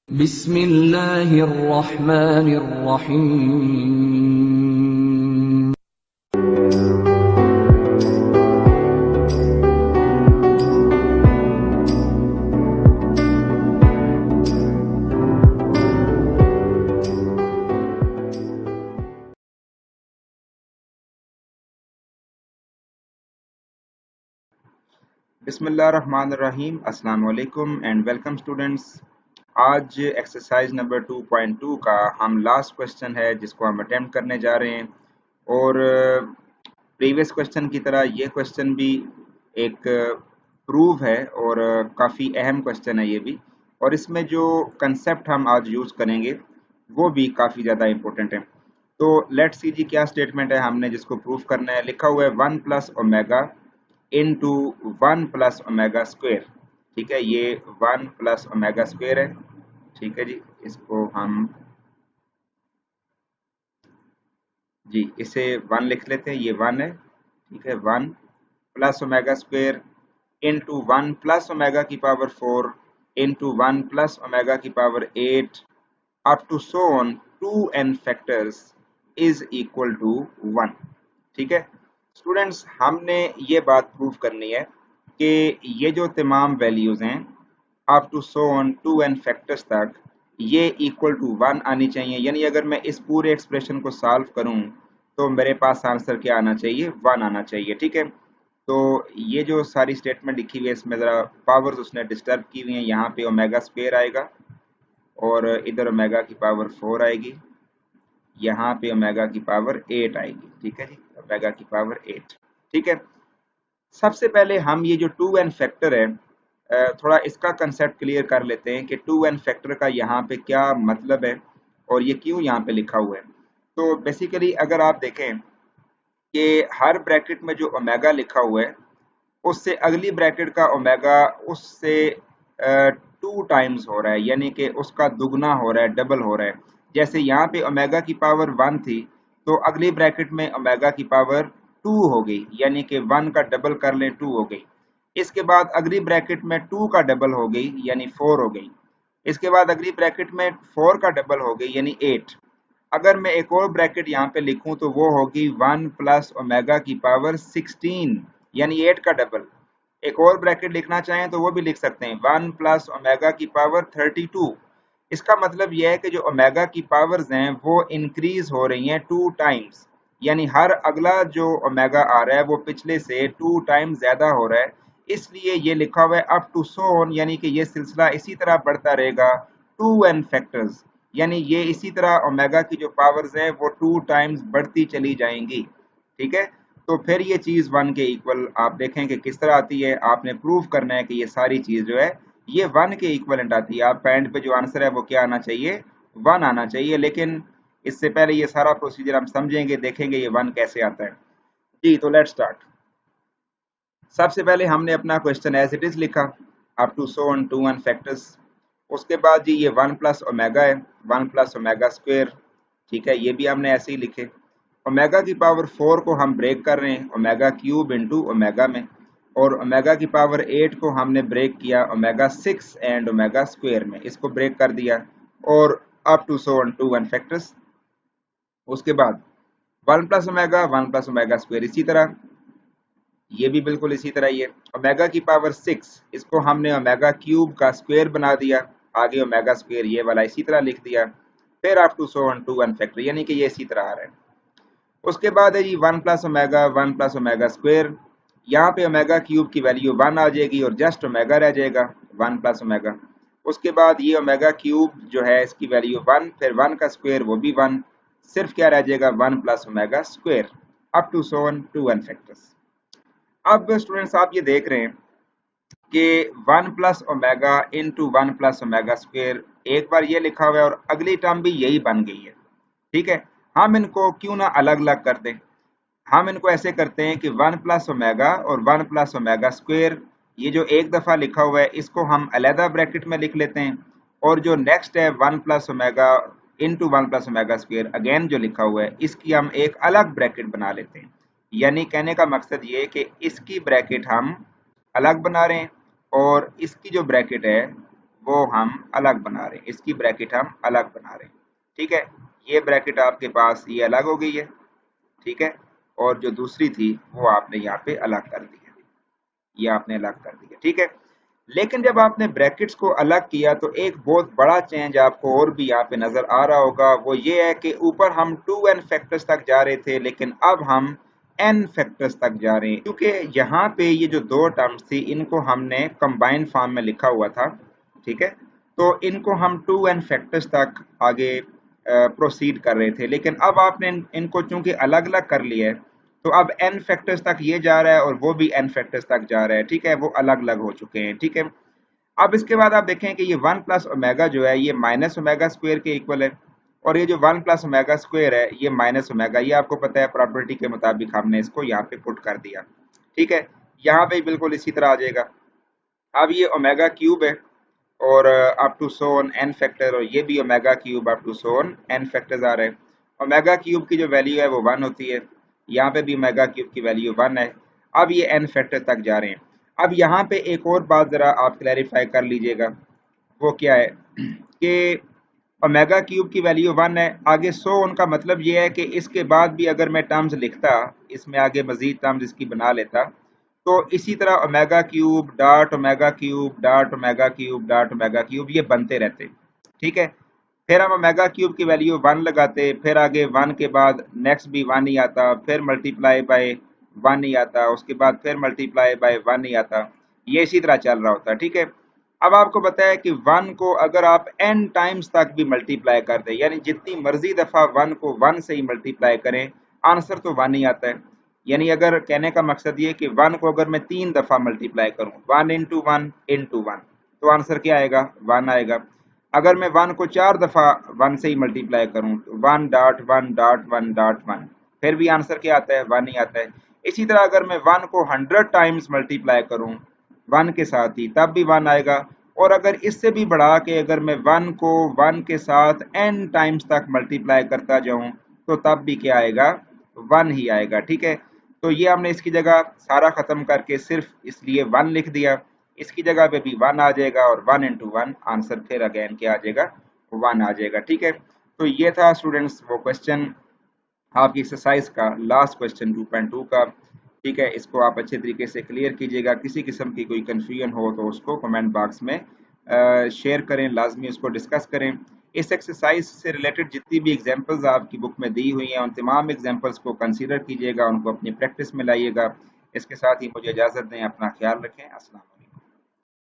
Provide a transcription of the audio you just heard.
बिस्मिल्लाहिर्रहमानिर्रहीम। बिस्मिल्लाहिर्रहमानिर्रहीम। अस्सलाम वालेकुम एंड वेलकम स्टूडेंट्स। आज एक्सरसाइज नंबर 2.2 का हम लास्ट क्वेश्चन है जिसको हम अटेम्प्ट करने जा रहे हैं। और प्रीवियस क्वेश्चन की तरह ये क्वेश्चन भी एक प्रूव है और काफ़ी अहम क्वेश्चन है ये भी। और इसमें जो कंसेप्ट हम आज यूज़ करेंगे वो भी काफ़ी ज़्यादा इम्पोर्टेंट है। तो लेट्स सी जी क्या स्टेटमेंट है हमने जिसको प्रूव करना है। लिखा हुआ है 1 plus omega into 1 plus omega square. ठीक है, ये 1 प्लस ओमेगा स्क्वेयर है। ठीक है जी, इसको हम जी इसे 1 लिख लेते हैं, ये 1 है। ठीक है, 1 plus omega square into 1 plus omega की पावर 4 इंटू 1 प्लस ओमेगा की power 8 up to so on 2n factors is equal to 1। ठीक है स्टूडेंट्स, हमने ये बात प्रूव करनी है कि ये जो तमाम वैल्यूज़ हैं up to so on 2n factors तक ये इक्वल टू 1 आनी चाहिए। यानी अगर मैं इस पूरे एक्सप्रेशन को सॉल्व करूं तो मेरे पास आंसर क्या आना चाहिए, 1 आना चाहिए। ठीक है, तो ये जो सारी स्टेटमेंट लिखी हुई है इसमें ज़रा पावर्स उसने डिस्टर्ब की हुई हैं। यहाँ पे ओमेगा स्क्वेयर आएगा और इधर ओमेगा की पावर 4 आएगी, यहाँ पे ओमेगा की पावर 8 आएगी। ठीक है जी, ओमेगा की पावर 8। ठीक है, सबसे पहले हम ये जो 2n फैक्टर है थोड़ा इसका कंसेप्ट क्लियर कर लेते हैं कि 2n फैक्टर का यहाँ पे क्या मतलब है और ये क्यों यहाँ पे लिखा हुआ है। तो बेसिकली अगर आप देखें कि हर ब्रैकेट में जो ओमेगा लिखा हुआ है उससे अगली ब्रैकेट का ओमेगा उससे 2 टाइम्स हो रहा है, यानी कि उसका दुगना हो रहा है, डबल हो रहा है। जैसे यहाँ पे ओमेगा की पावर 1 थी तो अगली ब्रैकेट में ओमेगा की पावर 2 हो गई, यानी कि 1 का डबल कर लें 2 हो गई। इसके बाद अगली ब्रैकेट में 2 का डबल हो गई यानी 4 हो गई। इसके बाद अगली ब्रैकेट में 4 का डबल हो गई यानी 8। अगर मैं एक और ब्रैकेट यहाँ पे लिखूं तो वो होगी 1 प्लस ओमेगा की पावर 16 यानी 8 का डबल। एक और ब्रैकेट लिखना चाहें तो वो भी लिख सकते हैं 1 प्लस ओमेगा की पावर 32। इसका मतलब यह है कि जो ओमेगा की पावर्स हैं वो इंक्रीज हो रही हैं 2 टाइम्स, यानी हर अगला जो ओमेगा आ रहा है वो पिछले से 2 टाइम्स ज्यादा हो रहा है। इसलिए ये लिखा हुआ है अप टू सो ऑन, यानी कि ये सिलसिला इसी तरह बढ़ता रहेगा 2n फैक्टर्स, यानी ये इसी तरह ओमेगा की जो पावर्स हैं वो 2 टाइम्स बढ़ती चली जाएंगी। ठीक है, तो फिर ये चीज़ 1 के इक्वल आप देखें कि किस तरह आती है। आपने प्रूव करना है कि ये सारी चीज़ जो है ये 1 के इक्वलेंट आती है। आपका एंड पे जो आंसर है वो क्या आना चाहिए, 1 आना चाहिए। लेकिन इससे पहले ये सारा प्रोसीजर हम समझेंगे, देखेंगे ये 1 कैसे आता है। जी तो लेट्स स्टार्ट। सबसे पहले हमने अपना क्वेश्चन एज इट इज लिखा up to so on 2n factors. उसके बाद जी ये 1 प्लस ओमेगा है, 1 प्लस ओमेगा स्क्वेयर। ठीक है, ये भी हमने ऐसे ही लिखे। ओमेगा की पावर 4 को हम ब्रेक कर रहे हैं ओमेगा क्यूब इंटू ओमेगा में, और ओमेगा की पावर 8 को हमने ब्रेक किया ओमेगा 6 एंड ओमेगा स्क्वेयर में, इसको ब्रेक कर दिया। और up to so on 2n factors. उसके बाद 1 plus omega 1 plus omega square, इसी तरह ये भी बिल्कुल इसी तरह ही है। ओमेगा की पावर 6 इसको हमने ओमेगा क्यूब का स्क्वायर बना दिया, आगे ओमेगा स्क्वायर ये वाला इसी तरह लिख दिया। फिर up to so on 2n factor, यानी कि ये इसी तरह आ रहा है। उसके बाद है जी 1 plus omega 1 plus omega square. यहाँ पे ओमेगा क्यूब की वैल्यू 1 आ जाएगी और जस्ट ओमेगा रह जाएगा 1 प्लस ओमेगा। उसके बाद ये ओमेगा क्यूब जो है इसकी वैल्यू 1, फिर 1 का स्क्वायर वो भी 1, सिर्फ क्या रह जाएगा 1 plus omega square up to so on 2n factors. अब स्टूडेंट्स आप ये देख रहे हैं कि 1 plus omega into 1 plus omega square, एक बार ये लिखा हुआ है और अगली टर्म भी यही बन गई है। ठीक है, हम इनको क्यों ना अलग अलग कर दें। हम इनको ऐसे करते हैं कि 1 प्लस ओमेगा और 1 प्लस ओमेगा स्क्वेयर, ये जो एक दफ़ा लिखा हुआ है इसको हम अलहदा ब्रैकेट में लिख लेते हैं, और जो नेक्स्ट है 1 plus omega into 1 plus omega square again जो लिखा हुआ है इसकी हम एक अलग ब्रैकेट बना लेते हैं। यानी कहने का मकसद ये है कि इसकी ब्रैकेट हम अलग बना रहे हैं और इसकी जो ब्रैकेट है वो हम अलग बना रहे हैं, इसकी ब्रैकेट हम अलग बना रहे हैं। ठीक है, ये ब्रैकेट आपके पास ये अलग हो गई है। ठीक है, और जो दूसरी थी वो आपने यहाँ पे अलग कर दी है, ये आपने अलग कर दिया। ठीक है, लेकिन जब आपने ब्रैकेट्स को अलग किया तो एक बहुत बड़ा चेंज आपको और भी यहाँ पे नजर आ रहा होगा, वो ये है कि ऊपर हम 2n फैक्टर्स तक जा रहे थे, लेकिन अब हम n फैक्टर्स तक जा रहे हैं, क्योंकि यहाँ पे ये जो दो टर्म्स थी इनको हमने कंबाइंड फॉर्म में लिखा हुआ था। ठीक है, तो इनको हम 2n फैक्टर्स तक आगे प्रोसीड कर रहे थे, लेकिन अब आपने इनको चूंकि अलग अलग कर लिया है तो अब n फैक्टर्स तक ये जा रहा है और वो भी n फैक्टर्स तक जा रहा है। ठीक है, वो अलग अलग हो चुके हैं। ठीक है, अब इसके बाद आप देखें कि ये 1 प्लस ओमेगा जो है ये माइनस ओमेगा स्क्वायर के इक्वल है, और ये जो 1 प्लस ओमेगा स्क्वायर है ये माइनस ओमेगा, ये आपको पता है प्रॉपर्टी के मुताबिक हमने इसको यहाँ पे पुट कर दिया। ठीक है, यहाँ पे बिल्कुल इसी तरह आ जाएगा। अब ये ओमेगा क्यूब है और up to so on N factor, और ये भी omega cube up to so on N factors आ रहे हैं। ओमेगा क्यूब की जो वैल्यू है वो 1 होती है, यहाँ पे भी ओमेगा क्यूब की वैल्यू 1 है। अब ये एन फैक्टर तक जा रहे हैं। अब यहाँ पे एक और बात जरा आप क्लैरिफाई कर लीजिएगा, वो क्या है कि ओमेगा क्यूब की वैल्यू 1 है, आगे सो उनका मतलब ये है कि इसके बाद भी अगर मैं टर्म्स लिखता, इसमें आगे मजीद टर्म्स इसकी बना लेता, तो इसी तरह omega cube dot omega cube dot omega cube dot omega cube ये बनते रहते। ठीक है, फिर हम ओमेगा क्यूब की वैल्यू 1 लगाते, फिर आगे 1 के बाद नेक्स्ट भी 1 ही आता, फिर मल्टीप्लाई बाय 1 ही आता, उसके बाद फिर मल्टीप्लाई बाय 1 ही आता, ये इसी तरह चल रहा होता। ठीक है, अब आपको पता है कि 1 को अगर आप n टाइम्स तक भी मल्टीप्लाई कर दें, यानी जितनी मर्जी दफा 1 को 1 से ही मल्टीप्लाई करें, आंसर तो 1 ही आता है। यानी अगर कहने का मकसद ये कि 1 को अगर मैं 3 दफा मल्टीप्लाई करूं, 1 इंटू 1 इंटू 1, तो आंसर क्या आएगा? 1 आएगा। अगर मैं 1 को 4 दफा 1 से ही मल्टीप्लाई करूं, तो 1 डॉट 1 डॉट 1 डॉट 1, फिर भी आंसर क्या आता है? 1 ही आता है। इसी तरह अगर मैं 1 को 100 टाइम्स मल्टीप्लाई करूं 1 के साथ ही, तब भी 1 आएगा। और अगर इससे भी बढ़ा के अगर मैं 1 को 1 के साथ n टाइम्स तक मल्टीप्लाई करता जाऊं, तो तब भी क्या आएगा? 1 ही आएगा। ठीक है, तो ये हमने इसकी जगह सारा खत्म करके सिर्फ इसलिए 1 लिख दिया, इसकी जगह पे भी 1 आ जाएगा, और 1 इंटू 1 आंसर फिर अगेन क्या आ जाएगा? 1 आ जाएगा। ठीक है, तो ये था स्टूडेंट्स वो क्वेश्चन आपकी एक्सरसाइज का, लास्ट क्वेश्चन 2.2 का। ठीक है, इसको आप अच्छे तरीके से क्लियर कीजिएगा। किसी किस्म की कोई कंफ्यूजन हो तो उसको कमेंट बॉक्स में शेयर करें, लाजमी उसको डिस्कस करें। इस एक्सरसाइज से रिलेटेड जितनी भी एग्जांपल्स आपकी बुक में दी हुई हैं, उन तमाम एग्जांपल्स को कंसीडर कीजिएगा, उनको अपनी प्रैक्टिस में लाइएगा। इसके साथ ही मुझे इजाज़त दें, अपना ख्याल रखें। अस्सलाम वालेकुम।